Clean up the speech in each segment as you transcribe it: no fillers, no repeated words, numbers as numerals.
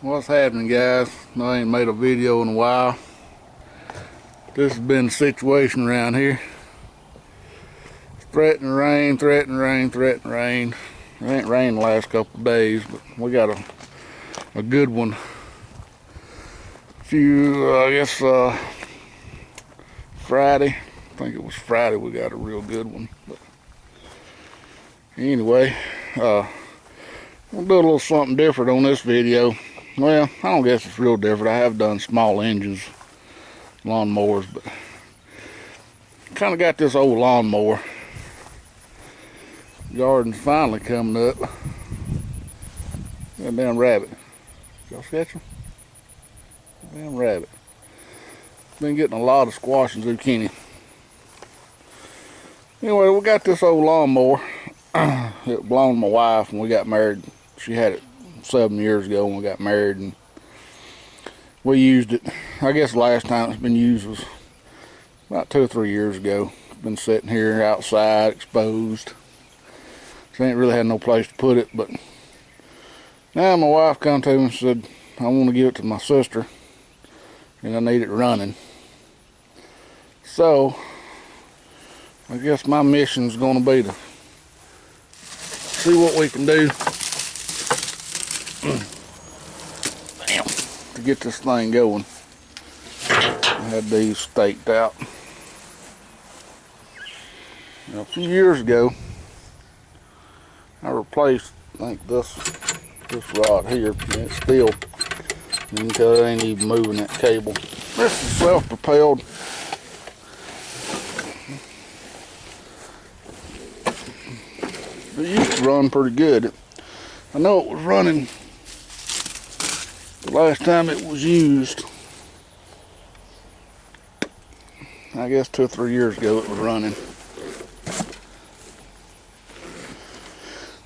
What's happening, guys? I ain't made a video in a while. This has been the situation around here. Threatening rain, threatening rain, threatening rain. It ain't rained the last couple of days, but we got a good one. Friday. I think it was Friday we got a real good one. But anyway, we'll do a little something different on this video. Well, I don't guess it's real different. I have done small engines, lawnmowers, but kind of got this old lawnmower. Garden's finally coming up. That damn rabbit. Y'all catch him? Damn rabbit. Been getting a lot of squash and zucchini. Anyway, we got this old lawnmower. It belonged to my wife when we got married. She had it 7 years ago when we got married, and we used it. I guess the last time it's been used was about 2 or 3 years ago. It's been sitting here outside, exposed. So I ain't really had no place to put it, but now my wife come to me and said, I want to give it to my sister, and I need it running. So I guess my mission is going to be to see what we can do to get this thing going. I had these staked out. Now, a few years ago, I replaced, I think this rod here, and it's still, you can tell it ain't even moving that cable. This is self-propelled. It used to run pretty good. I know it was running the last time it was used. I guess 2 or 3 years ago it was running.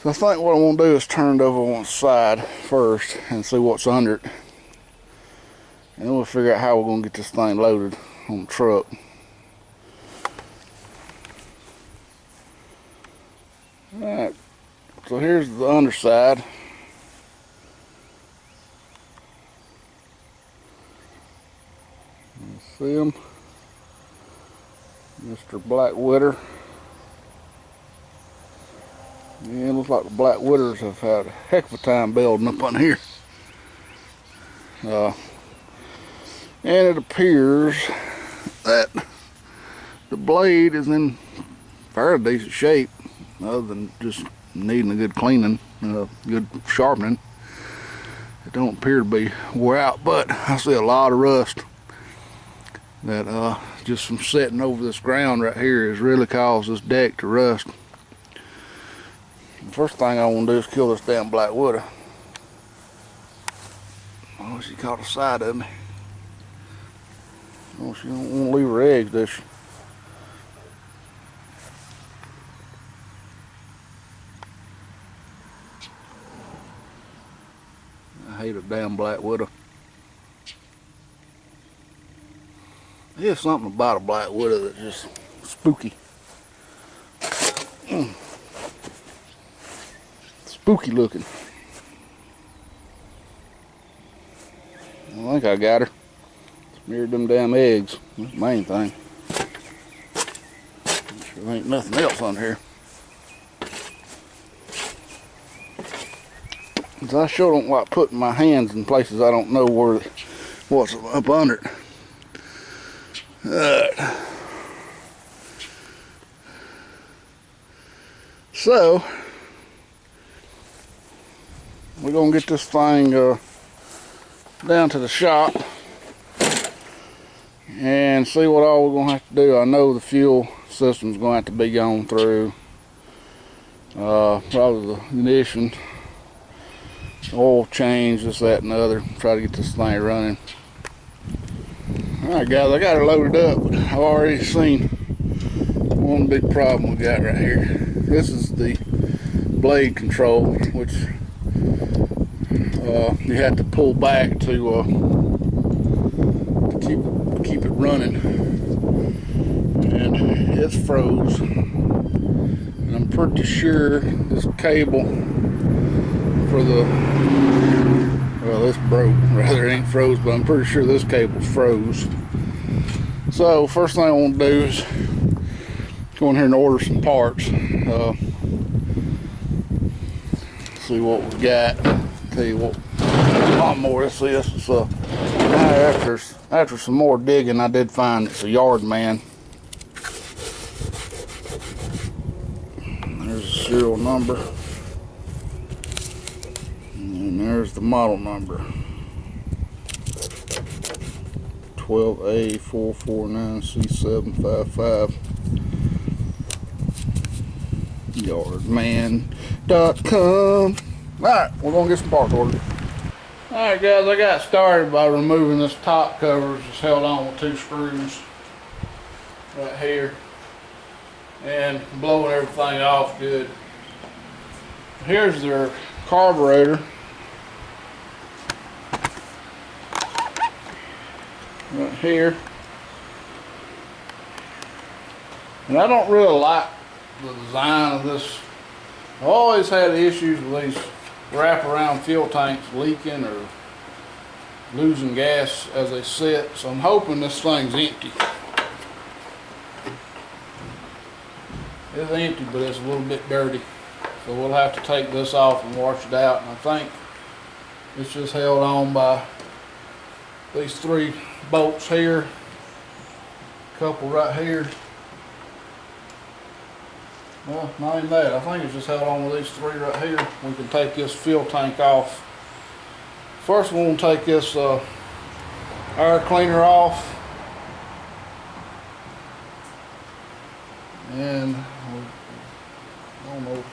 So I think what I want to do is turn it over on its side first and see what's under it. And then we'll figure out how we're going to get this thing loaded on the truck. Alright, so here's the underside. See him? Mr. Black Witter. Yeah, it looks like the Black Witters have had a heck of a time building up on here. And it appears that the blade is in fairly decent shape, other than just needing a good cleaning, good sharpening. It don't appear to be wore out, but I see a lot of rust that just from sitting over this ground right here has really caused this deck to rust. The first thing I want to do is kill this damn black widow. Oh, she caught the side of me. Oh, she don't want to leave her eggs, does she? I hate a damn black widow. There's something about a black widow that's just spooky. Spooky looking. I think I got her. Smeared them damn eggs. That's the main thing. Sure ain't nothing else on here. Cause I sure don't like putting my hands in places I don't know what's up under it. So we're gonna get this thing down to the shop and see what all we're gonna have to do. I know the fuel system's gonna have to be gone through, probably the ignition, oil change, this, that, and the other. Try to get this thing running. Alright guys, I got her loaded up, but I've already seen one big problem we got right here. This is the blade control, which you have to pull back to keep it running, and it's froze. And I'm pretty sure this cable for the Well, this broke. Rather, it ain't froze, but I'm pretty sure this cable's froze. So, first thing I want to do is go in here and order some parts. See what we got. Tell you what lawnmower this is. So, after some more digging, I did find it's a YardMan. There's the serial number. And there's the model number. 12A449C755. YardMan.com. Alright, we're gonna get some parts ordered. Alright guys, I got started by removing this top cover. It's held on with 2 screws right here and blowing everything off good. Here's their carburetor. Right here. And I don't really like the design of this. I've always had issues with these wraparound fuel tanks leaking or losing gas as they sit, so I'm hoping this thing's empty. It's empty, but it's a little bit dirty, so we'll have to take this off and wash it out. And I think it's just held on by these 3 bolts here, a couple right here. Well, not even that. I think it's just held on with these 3 right here. We can take this fuel tank off. First, we're going to take this air cleaner off. And I don't know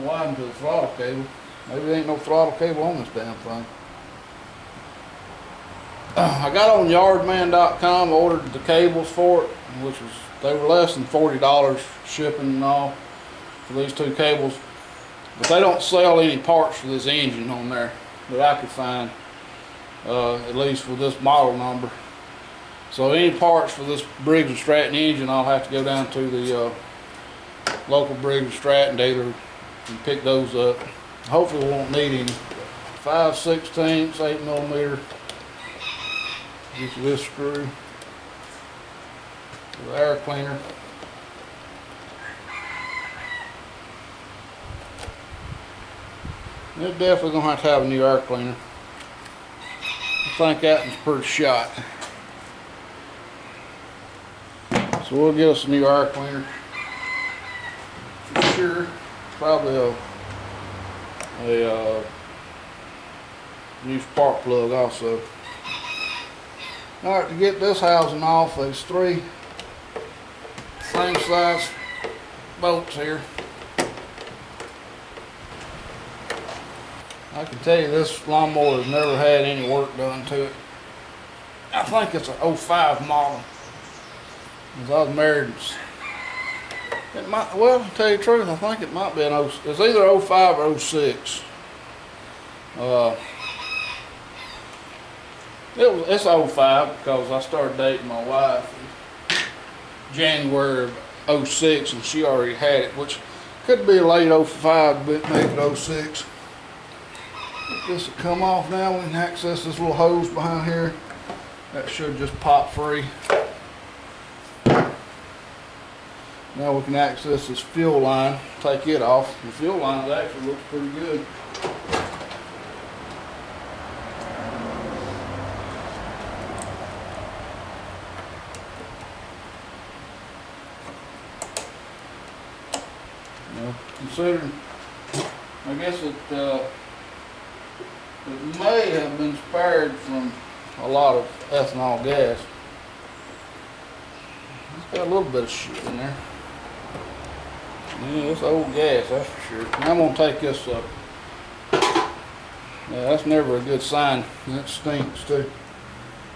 what happened to the throttle cable. Maybe there ain't no throttle cable on this damn thing. I got on YardMan.com, ordered the cables for it, which was, they were less than $40 shipping and all for these 2 cables. But they don't sell any parts for this engine on there that I could find, at least with this model number. So any parts for this Briggs & Stratton engine, I'll have to go down to the local Briggs & Stratton dealer and pick those up. Hopefully we won't need any. 5/16, 8mm. Get this screw. The air cleaner. They're definitely gonna have to have a new air cleaner. I think that one's pretty shot. So we'll get us a new air cleaner. For sure. Probably a new spark plug also. Alright, to get this housing off, there's 3 same size bolts here. I can tell you this lawnmower has never had any work done to it. I think it's an 05 model. As I was married, it might, well, to tell you the truth, I think it might be it's either 05 or 06. It's 05 because I started dating my wife in January of 06 and she already had it, which could be late 05, but maybe 06. This will come off now. We can access this little hose behind here. That should just pop free. Now we can access this fuel line, take it off. The fuel line actually looks pretty good. Considering, I guess it may have been spared from a lot of ethanol gas. It's got a little bit of shit in there. Yeah, it's old gas, that's for sure. Now I'm gonna take this up. Yeah, that's never a good sign. That stinks too.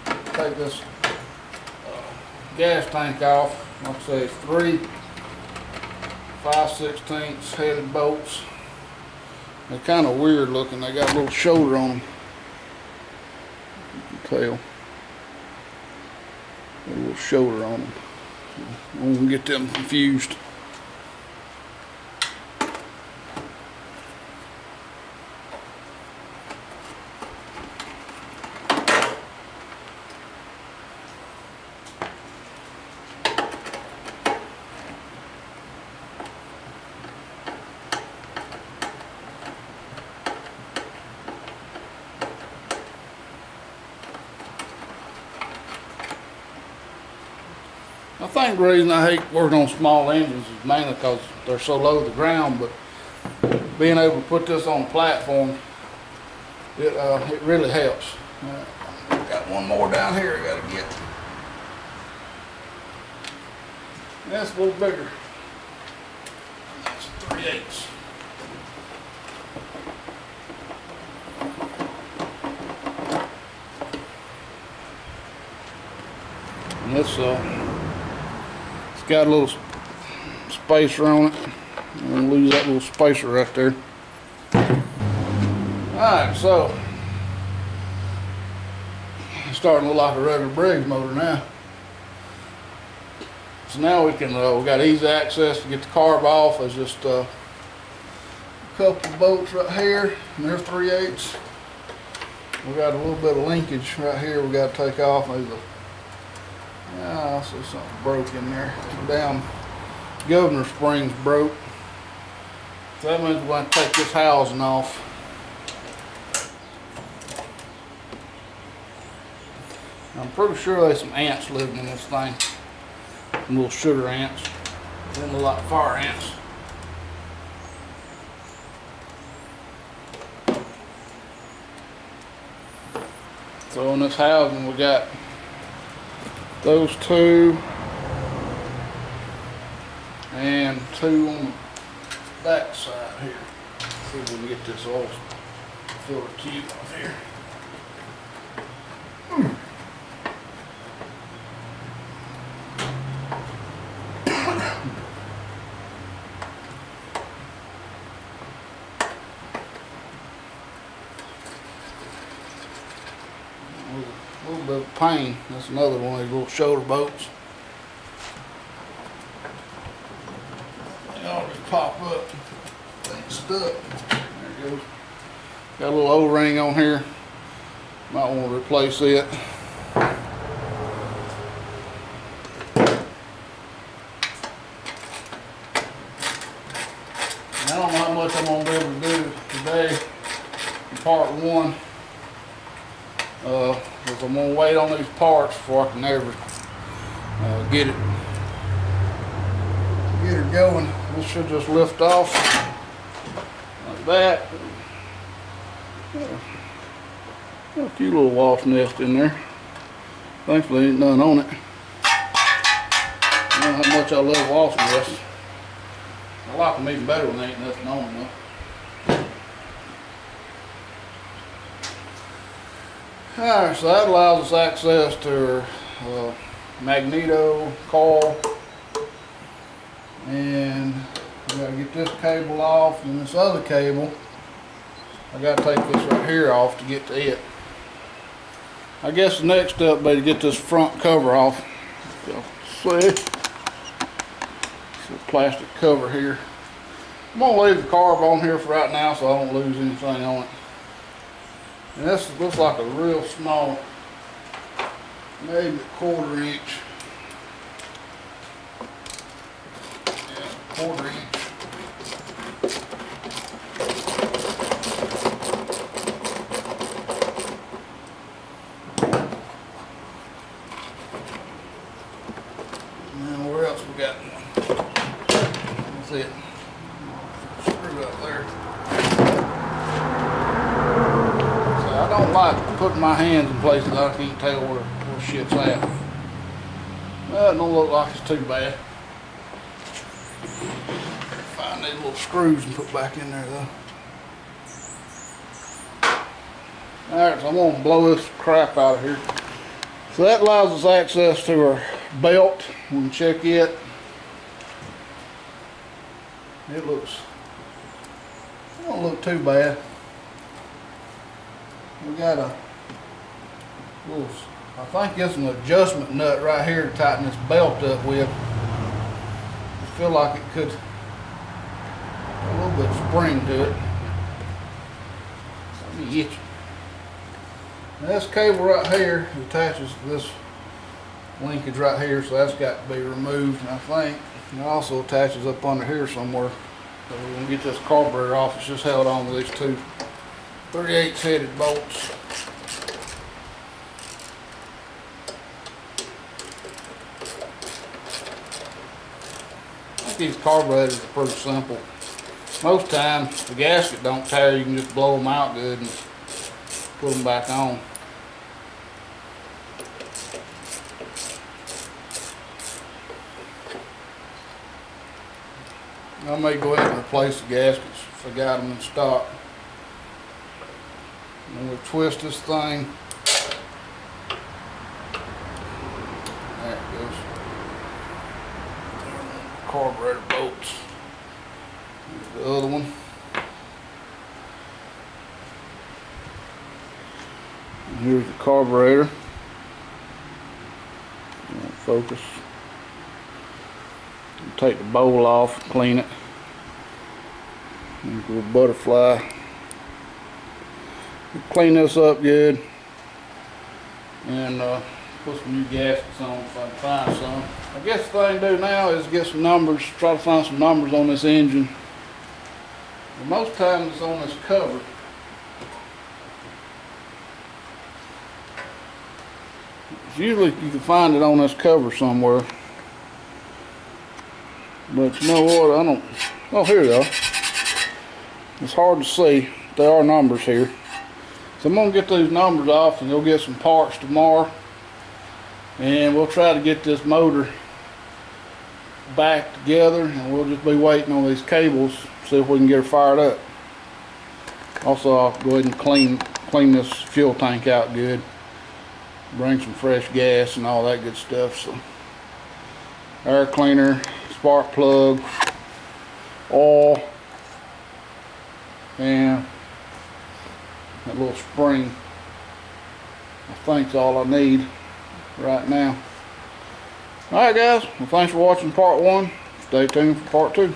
Take this gas tank off. Like I say, it's 3 5/16 headed bolts. They're kind of weird looking. They got a little shoulder on them. You can tell. A little shoulder on them. I won't get them confused. I think the reason I hate working on small engines is mainly because they're so low to the ground, but being able to put this on a platform, it really helps. Got one more down here I gotta get. That's a little bigger. That's 3/8. And this it's got a little spacer on it. I'm gonna lose that little spacer right there. Alright, so it's starting to look like a regular Briggs motor now. So now we can we got easy access to get the carb off. There's just a couple of bolts right here, and they're 3/8. We got a little bit of linkage right here we got to take off. There's I see something broke in there. The damn governor springs broke. So that means we're going to take this housing off. I'm pretty sure there's some ants living in this thing. Some little sugar ants. They look like fire ants. So in this housing we got those two and two on the back side here. See if we can get this oil filter tube off here. A little bit of pain. That's another one of these little shoulder bolts. They all just pop up. Thing's stuck. There it goes. Got a little O-ring on here. Might want to replace it. I don't know how much I'm going to be able to do today in part one. Because I'm going to wait on these parts before I can ever get her going. This should just lift off like that. Got a few little wasp nests in there. Thankfully ain't none on it. I don't know how much I love wasp nests. I like them even better when there ain't nothing on them though. Alright, so that allows us access to our magneto coil, and we gotta get this cable off, and this other cable I gotta take this right here off to get to it. I guess the next step would be to get this front cover off. So, see, it's a plastic cover here. I'm gonna leave the carb on here for right now so I don't lose anything on it. And this looks like a real small, maybe a 1/4 inch. Yeah, 1/4 inch. And then where else we got one? That's it. Screw up there. I don't like putting my hands in places I can't tell where shit's at. Well, it don't look like it's too bad. Find these little screws and put back in there though. Alright, so I'm going to blow this crap out of here. So that allows us access to our belt. We can check it. It don't look too bad. We got a little, I think it's an adjustment nut right here to tighten this belt up with. I feel like it could, a little bit of spring to it. Let me get you. Now this cable right here attaches to this linkage right here, so that's got to be removed, and I think it also attaches up under here somewhere. So we're going to get this carburetor off. It's just held on with these two 3/8 headed bolts. think these carburetors are pretty simple. Most times the gasket don't tear, you can just blow them out good and put them back on. I may go ahead and replace the gaskets if I got them in stock. And we'll twist this thing. There it goes. Carburetor bolts. Here's the other one. And here's the carburetor. Focus. Take the bowl off, clean it. And a butterfly. Clean this up good. And put some new gaskets on if I can find some. I guess the thing to do now is get some numbers, try to find some numbers on this engine. And most times it's on this cover. Usually you can find it on this cover somewhere. But you know what, I don't, oh here they are. It's hard to see, there are numbers here. So I'm going to get these numbers off and go get some parts tomorrow. And we'll try to get this motor back together, and we'll just be waiting on these cables, see if we can get her fired up. Also, I'll go ahead and clean this fuel tank out good. Bring some fresh gas and all that good stuff. So, air cleaner, spark plug, oil, and that little spring. I think is all I need right now. Alright guys, well thanks for watching part 1. Stay tuned for part 2.